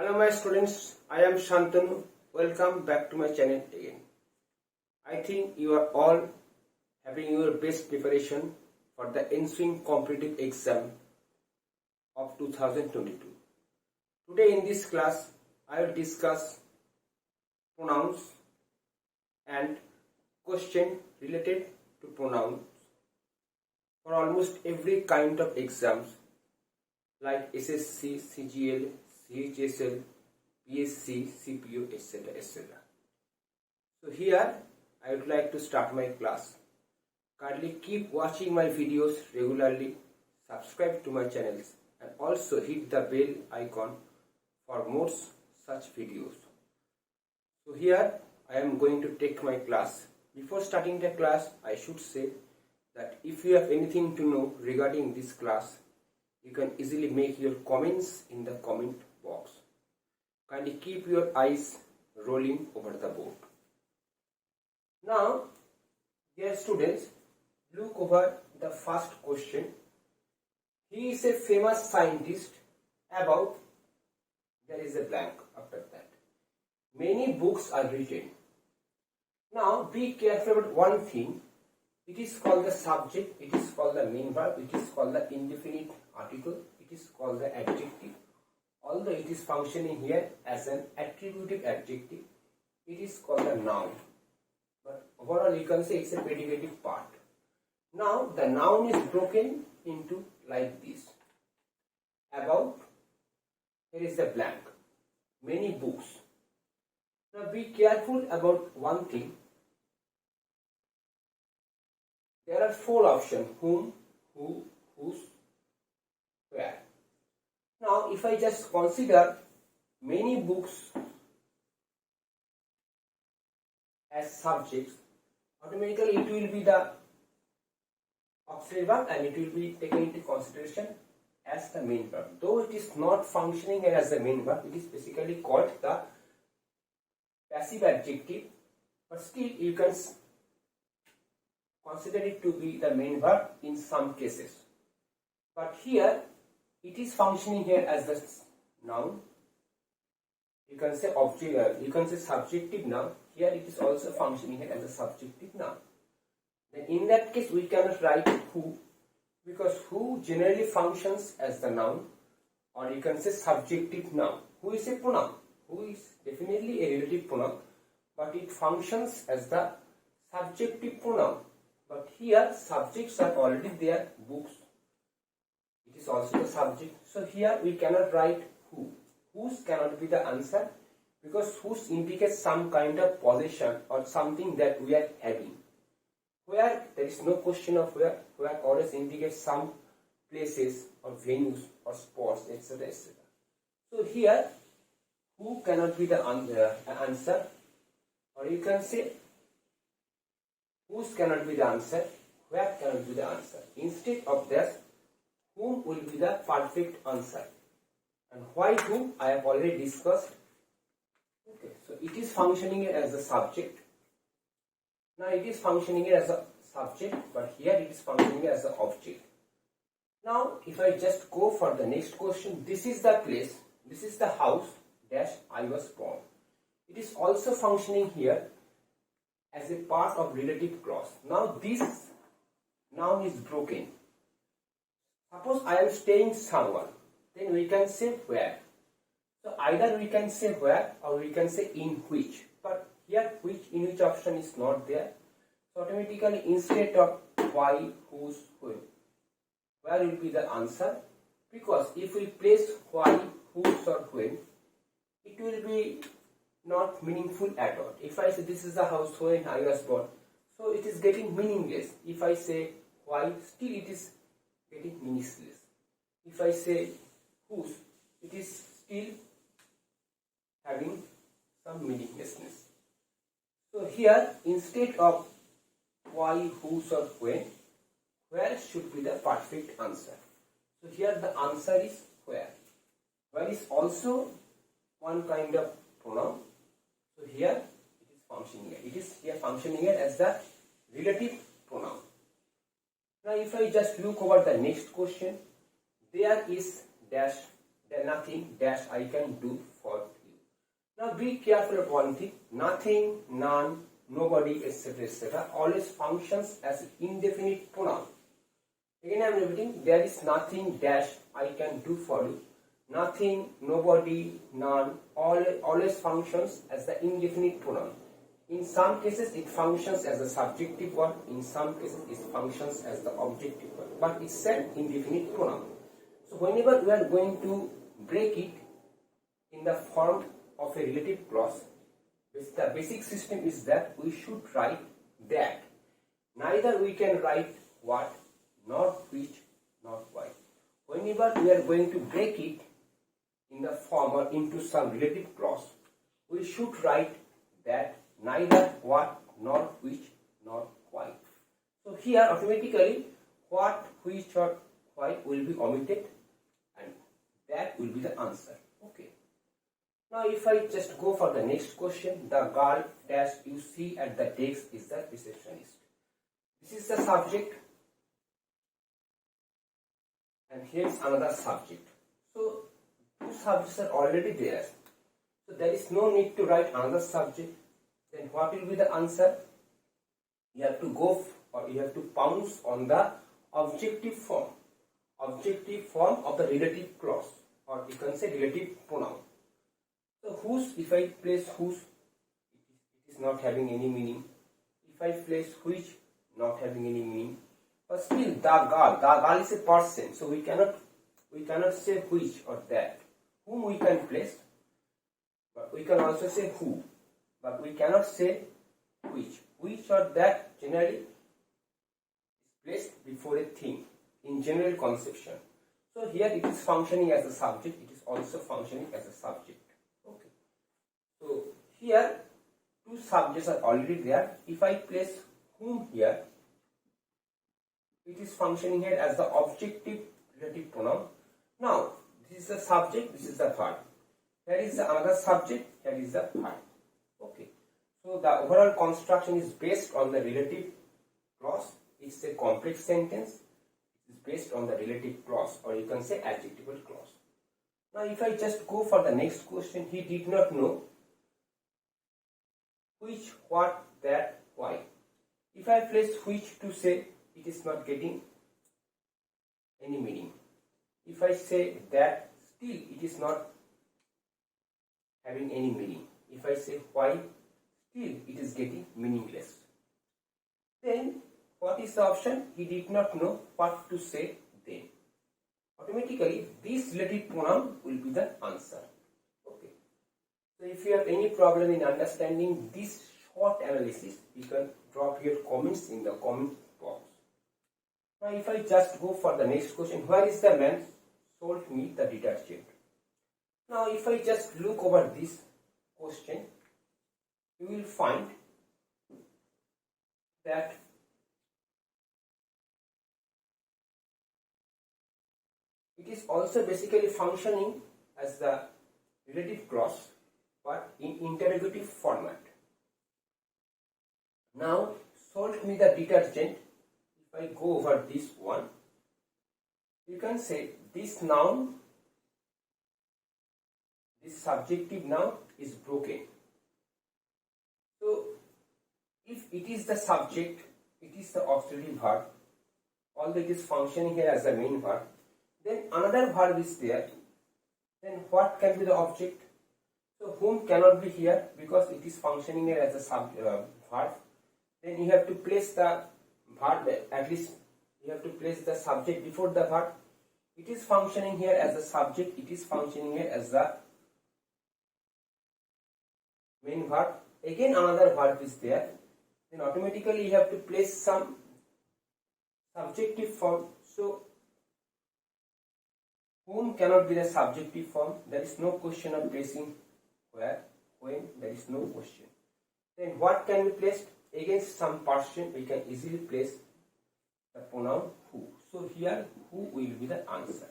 Hello my students, I am Shantanu. Welcome back to my channel again. I think you are all having your best preparation for the ensuing competitive exam of 2022. Today in this class, I will discuss pronouns and question related to pronouns for almost every kind of exams like SSC, CGL, CHSL, PSC, CPO, etc. etc. So here I would like to start my class. Kindly keep watching my videos regularly, subscribe to my channels and also hit the bell icon for more such videos. So here I am going to take my class. Before starting the class, I should say that if you have anything to know regarding this class, you can easily make your comments in the comment box. Kindly keep your eyes rolling over the board. Now, dear students, look over the first question. He is a famous scientist about, there is a blank after that. Many books are written. Now, be careful about one thing. It is called the subject, it is called the main verb, it is called the indefinite article, it is called the adjective. Although it is functioning here as an attributive adjective, it is called a noun. But overall you can say it's a predicative part. Now the noun is broken into like this. About, here is the blank. Many books. Now be careful about one thing. There are four options: whom, who, whose, where. Now if I just consider many books as subjects, automatically it will be the auxiliary verb and it will be taken into consideration as the main verb. Though it is not functioning as the main verb, it is basically called the passive adjective, but still you can consider it to be the main verb in some cases. But here it is functioning here as the noun. You can say object, you can say subjective noun. Here it is also functioning here as a subjective noun. Then in that case we cannot write who, because who generally functions as the noun, or you can say subjective noun. Who is a pronoun? Who is definitely a relative pronoun, but it functions as the subjective pronoun. But here subjects are already there, books. It is also the subject. So here we cannot write who. Whose cannot be the answer, because whose indicates some kind of possession or something that we are having. Where, there is no question of where always indicates some places or venues or spots, etc. etc. So here who cannot be the answer, or you can say whose cannot be the answer, where cannot be the answer. Instead of this, whom will be the perfect answer. And why whom I have already discussed. Okay, so it is functioning as a subject. Now it is functioning as a subject, but here it is functioning as an object. Now if I just go for the next question, this is the place, this is the house dash I was born. It is also functioning here as a part of relative clause. Now this noun is broken. Suppose I am staying somewhere, then we can say where. So either we can say where or we can say in which. But here which, in which option is not there. So automatically instead of why, whose, when, where will be the answer? Because if we place why, whose or when, it will be not meaningful at all. If I say this is the house when I was born, so it is getting meaningless. If I say why, still it is getting meaningless. If I say whose, it is still having some meaninglessness. So here instead of why, whose or when, where should be the perfect answer. So here the answer is where. Where is also one kind of pronoun. So here it is functioning here. It is here functioning here as the relative pronoun. Now if I just look over the next question, there is dash then nothing dash I can do for you. Now be careful of one thing, nothing, none, nobody, etc., etc. always functions as indefinite pronoun. Again I am repeating, there is nothing dash I can do for you. Nothing, nobody, none, always functions as the indefinite pronoun. In some cases it functions as a subjective one, in some cases it functions as the objective one, but it's an indefinite pronoun. So whenever we are going to break it in the form of a relative clause, the basic system is that we should write that. Neither we can write what, nor which, nor why. Whenever we are going to break it in the form or into some relative clause, we should write that, neither what, nor which, nor why. So here automatically what, which, or why will be omitted, and that will be the answer. Okay. Now if I just go for the next question, the girl dash you see at the desk is the receptionist. This is the subject, and here is another subject. So two subjects are already there. So there is no need to write another subject. Then what will be the answer? You have to go or you have to pounce on the objective form of the relative clause, or you can say relative pronoun. So whose, if I place whose, it is not having any meaning. If I place which, not having any meaning. But still the girl is a person, so we cannot say which or that. Whom we can place, but we can also say who, but we cannot say which. Which or that generally is placed before a thing in general conception. So here it is functioning as a subject, it is also functioning as a subject. Okay. So here two subjects are already there. If I place whom here, it is functioning here as the objective relative pronoun. Now this is the subject, this is the verb. Here is another subject, here is the verb. Okay. So the overall construction is based on the relative clause. It's a complex sentence. It is based on the relative clause, or you can say adjectival clause. Now if I just go for the next question, he did not know which, what, that, why. If I place which to say, it is not getting any meaning. If I say that, still it is not having any meaning. If I say why, still it is getting meaningless. Then what is the option? He did not know what to say then. Automatically this relative pronoun will be the answer. Okay. So if you have any problem in understanding this short analysis, you can drop your comments in the comment box. Now if I just go for the next question, where is the man sold me the detergent? Now if I just look over this question, you will find that it is also basically functioning as the relative clause, but in interrogative format. Now sold me the detergent. If I go over this one, you can say this noun, this subjective noun is broken. So if it is the subject, it is the auxiliary verb, although it is functioning here as the main verb, then another verb is there, then what can be the object? So whom cannot be here because it is functioning here as a verb. Then you have to place the verb, at least you have to place the subject before the verb. It is functioning here as a subject, it is functioning here as the main verb. Again another verb is there, then automatically you have to place some subjective form. So whom cannot be the subjective form. There is no question of placing where, when, there is no question. Then what can be placed? Against some person we can easily place the pronoun who. So here who will be the answer.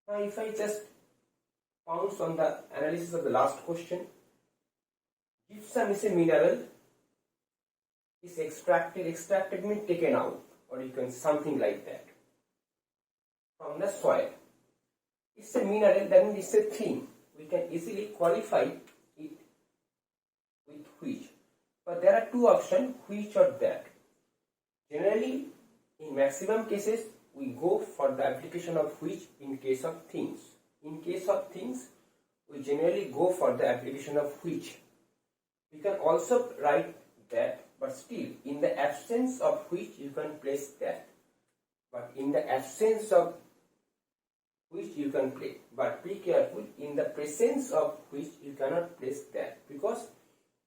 Now if I just pounce on the analysis of the last question, gypsum is a mineral, is extracted means taken out, or you can something like that, from the soil. Is it's a mineral, that means it's a thing. We can easily qualify it with which. But there are two options, which or that. Generally, in maximum cases, we go for the application of which in case of things. In case of things, we generally go for the application of which. We can also write that, but still, in the absence of which, you can place that. But in the absence of which, you can place. But be careful, in the presence of which, you cannot place that. Because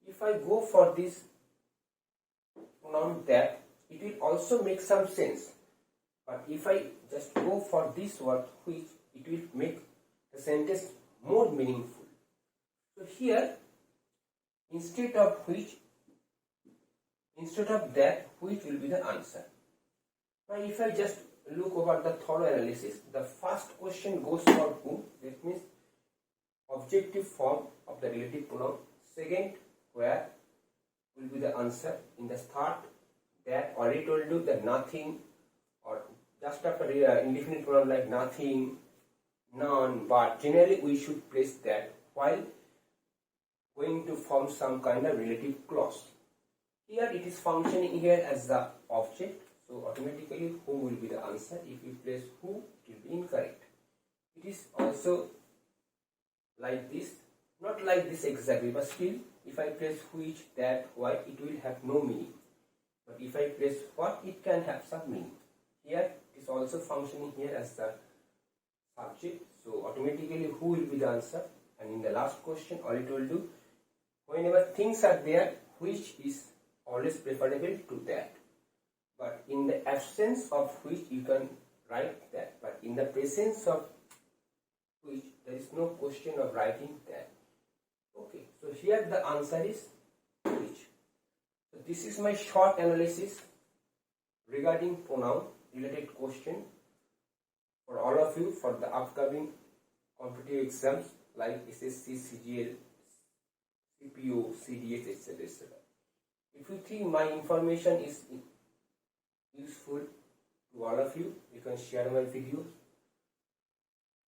if I go for this pronoun that, it will also make some sense. But if I just go for this word which, it will make the sentence more meaningful. So here, instead of that, which will be the answer. Now if I just look over the thorough analysis, the first question goes for who, that means objective form of the relative pronoun. Second, where will be the answer. In the third, that already told you that nothing, or just after indefinite pronoun like nothing, none, but generally we should place that while going to form some kind of relative clause. Here it is functioning here as the object, so automatically who will be the answer. If you place who, it will be incorrect. It is also like this, not like this exactly, but still if I place which, that, why, it will have no meaning. But if I place what, it can have some meaning. Here it is also functioning here as the subject, so automatically who will be the answer. And in the last question, already told you, whenever things are there, which is always preferable to that. But in the absence of which, you can write that. But in the presence of which, there is no question of writing that. Okay, so here the answer is which. So this is my short analysis regarding pronoun related question for all of you for the upcoming competitive exams like SSC, CGL, CPO, CDS, etc. etc. If you think my information is useful to all of you, you can share my videos.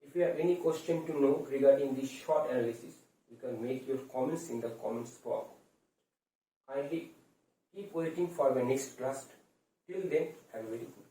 If you have any question to know regarding this short analysis, you can make your comments in the comments box. Kindly keep waiting for my next class. Till then, have a very good